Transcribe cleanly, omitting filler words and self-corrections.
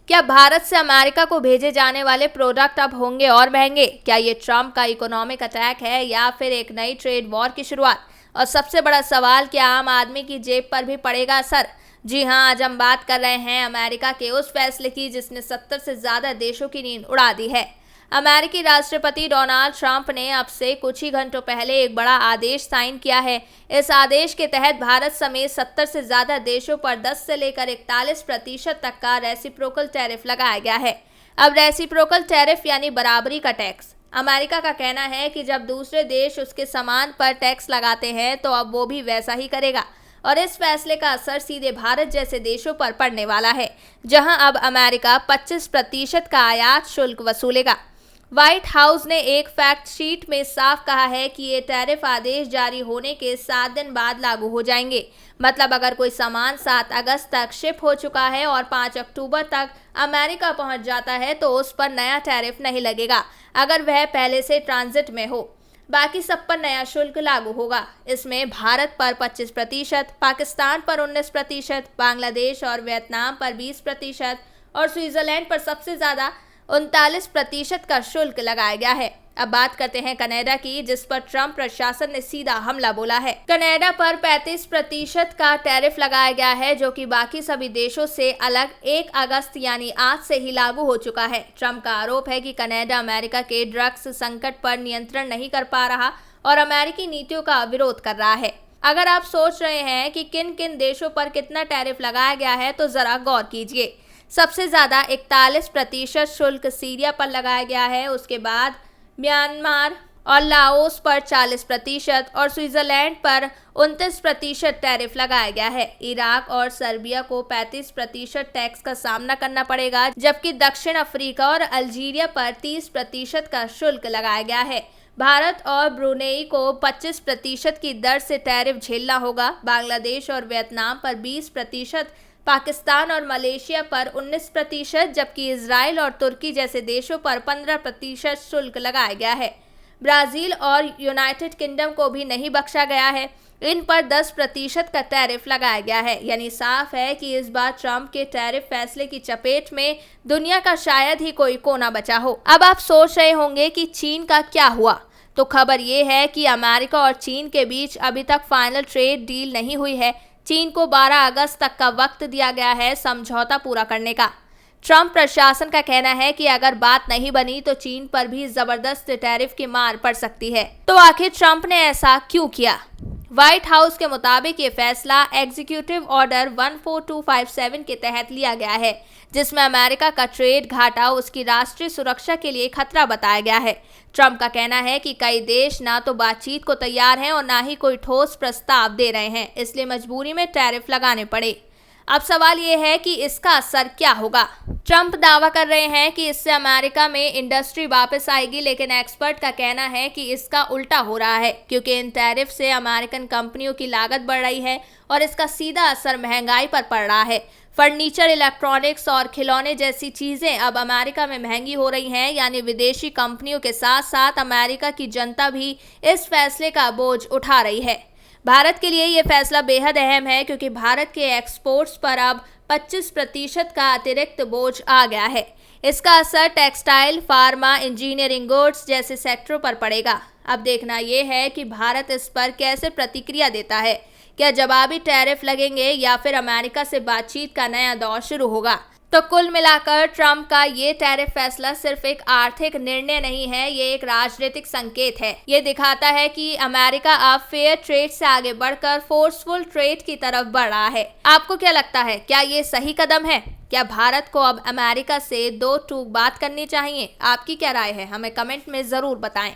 क्या भारत से अमेरिका को भेजे जाने वाले प्रोडक्ट अब होंगे और महंगे? क्या ये ट्रंप का इकोनॉमिक अटैक है या फिर एक नई ट्रेड वॉर की शुरुआत? और सबसे बड़ा सवाल, क्या आम आदमी की जेब पर भी पड़ेगा असर? जी हाँ, आज हम बात कर रहे हैं अमेरिका के उस फैसले की जिसने 70 से ज्यादा देशों की नींद उड़ा दी है। अमेरिकी राष्ट्रपति डोनाल्ड ट्रंप ने अब से कुछ ही घंटों पहले एक बड़ा आदेश साइन किया है। इस आदेश के तहत भारत समेत 70 से ज्यादा देशों पर 10 से लेकर 41% तक का रेसिप्रोकल टैरिफ लगाया गया है। अब रेसिप्रोकल टैरिफ यानी बराबरी का टैक्स। अमेरिका का कहना है कि जब दूसरे देश उसके सामान पर टैक्स लगाते हैं तो अब वो भी वैसा ही करेगा, और इस फैसले का असर सीधे भारत जैसे देशों पर पड़ने वाला है, जहां अब अमेरिका 25% का आयात शुल्क वसूलेगा। व्हाइट हाउस ने एक फैक्ट शीट में साफ कहा है कि ये टैरिफ आदेश जारी होने के 7 दिन बाद लागू हो जाएंगे। मतलब अगर कोई सामान 7 अगस्त तक शिप हो चुका है और 5 अक्टूबर तक अमेरिका पहुंच जाता है तो उस पर नया टैरिफ नहीं लगेगा, अगर वह पहले से ट्रांजिट में हो। बाकी सब पर नया शुल्क लागू होगा। इसमें भारत पर 25%, पाकिस्तान पर 19%, बांग्लादेश और वियतनाम पर 20% और स्विट्जरलैंड पर सबसे ज्यादा 39% का शुल्क लगाया गया है। अब बात करते हैं कनाडा की, जिस पर ट्रंप प्रशासन ने सीधा हमला बोला है। कनाडा पर 35% का टैरिफ लगाया गया है, जो कि बाकी सभी देशों से अलग 1 अगस्त यानी आज से ही लागू हो चुका है। ट्रंप का आरोप है कि कनाडा अमेरिका के ड्रग्स संकट पर नियंत्रण नहीं कर पा रहा और अमेरिकी नीतियों का विरोध कर रहा है। अगर आप सोच रहे हैं कि किन किन देशों पर कितना टैरिफ लगाया गया है तो जरा गौर कीजिए। सबसे ज्यादा 41% शुल्क सीरिया पर लगाया गया है, उसके बाद म्यांमार और लाओस पर 40% और स्विट्जरलैंड पर 29% टैरिफ लगाया गया है। इराक और सर्बिया को 35% टैक्स का सामना करना पड़ेगा, जबकि दक्षिण अफ्रीका और अल्जीरिया पर 30% का शुल्क लगाया गया है। भारत और ब्रुनेई को 25% की दर से टैरिफ झेलना होगा। बांग्लादेश और वियतनाम पर 20%, पाकिस्तान और मलेशिया पर 19%, जबकि इजराइल और तुर्की जैसे देशों पर 15% शुल्क लगाया गया है। ब्राजील और यूनाइटेड किंगडम को भी नहीं बख्शा गया है, इन पर 10% का टैरिफ लगाया गया है। यानी साफ है कि इस बार ट्रंप के टैरिफ फैसले की चपेट में दुनिया का शायद ही कोई कोना बचा हो। अब आप सोच रहे होंगे कि चीन का क्या हुआ, तो खबर ये है कि अमेरिका और चीन के बीच अभी तक फाइनल ट्रेड डील नहीं हुई है। चीन को 12 अगस्त तक का वक्त दिया गया है समझौता पूरा करने का। ट्रंप प्रशासन का कहना है कि अगर बात नहीं बनी तो चीन पर भी जबरदस्त टैरिफ की मार पड़ सकती है। तो आखिर ट्रंप ने ऐसा क्यों किया? व्हाइट हाउस के मुताबिक ये फैसला एग्जीक्यूटिव ऑर्डर 14257 के तहत लिया गया है, जिसमें अमेरिका का ट्रेड घाटा उसकी राष्ट्रीय सुरक्षा के लिए खतरा बताया गया है। ट्रंप का कहना है कि कई देश ना तो बातचीत को तैयार हैं और ना ही कोई ठोस प्रस्ताव दे रहे हैं, इसलिए मजबूरी में टैरिफ लगाने पड़े। अब सवाल ये है कि इसका असर क्या होगा। ट्रंप दावा कर रहे हैं कि इससे अमेरिका में इंडस्ट्री वापस आएगी, लेकिन एक्सपर्ट का कहना है कि इसका उल्टा हो रहा है, क्योंकि इन टैरिफ से अमेरिकन कंपनियों की लागत बढ़ रही है और इसका सीधा असर महंगाई पर पड़ रहा है। फर्नीचर, इलेक्ट्रॉनिक्स और खिलौने जैसी चीजें अब अमेरिका में महंगी हो रही हैं, यानी विदेशी कंपनियों के साथ साथ अमेरिका की जनता भी इस फैसले का बोझ उठा रही है। भारत के लिए ये फैसला बेहद अहम है, क्योंकि भारत के एक्सपोर्ट्स पर अब 25% का अतिरिक्त बोझ आ गया है। इसका असर टेक्सटाइल, फार्मा, इंजीनियरिंग गुड्स जैसे सेक्टरों पर पड़ेगा। अब देखना यह है कि भारत इस पर कैसे प्रतिक्रिया देता है। क्या जवाबी टैरिफ लगेंगे या फिर अमेरिका से बातचीत का नया दौर शुरू होगा? तो कुल मिलाकर ट्रंप का ये टैरिफ फैसला सिर्फ एक आर्थिक निर्णय नहीं है, ये एक राजनीतिक संकेत है। ये दिखाता है कि अमेरिका अब फेयर ट्रेड से आगे बढ़कर फोर्सफुल ट्रेड की तरफ बढ़ रहा है। आपको क्या लगता है, क्या ये सही कदम है? क्या भारत को अब अमेरिका से दो टूक बात करनी चाहिए? आपकी क्या राय है, हमें कमेंट में जरूर बताएं।